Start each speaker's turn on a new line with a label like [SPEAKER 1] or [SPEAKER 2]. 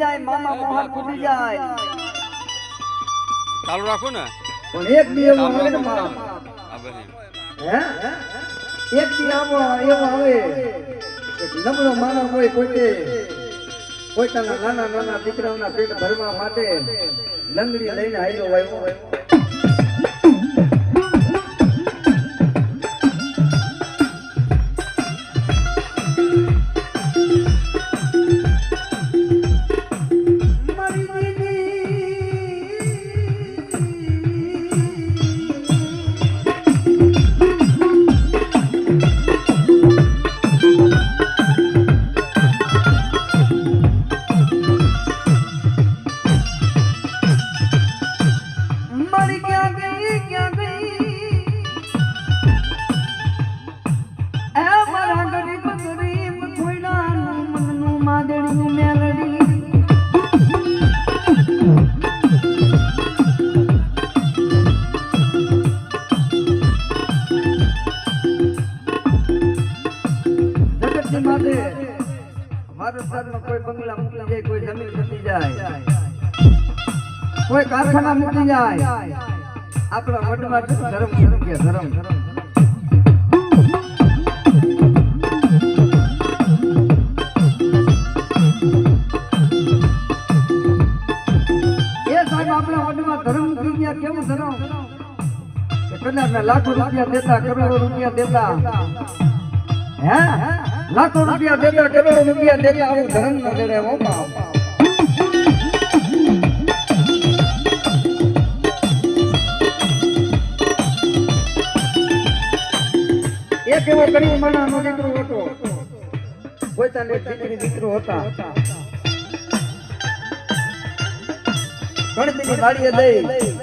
[SPEAKER 1] જાય મામા મોહન ફૂટી જાય
[SPEAKER 2] ચાલુ રાખો ને
[SPEAKER 1] પણ એક દી એવો આવે ને માં હે એક દી આવો એવો આવે કે નબળો માનવ હોય પોતાના નાના નાના દીકરાઓના પેટ ભરવા માટે લંગડી લઈને આયલો આવ્યો કોઈ બંગલા મૂકી જાય કોઈ જમીન મૂકી જાય કોઈ કારખાના મૂકી જાય આપણા વડમાં ધર્મ કે ધર્મ એ સાહેબ આપણા વડમાં ધર્મ મૂકી ગયા કેવું ધર્મ કદાચ લાખો રૂપિયા દેતા કરોડો રૂપિયા દેતા હે લાખો રૂપિયા દેતા કરોડો રૂપિયા દેતા આવું ધર્મ ન દેડે હો બાપ એક એવો ગરીબ માણસનો દીકરો હતો પોતાને દીકરો હતા ગણપતિની વાડીએ દઈ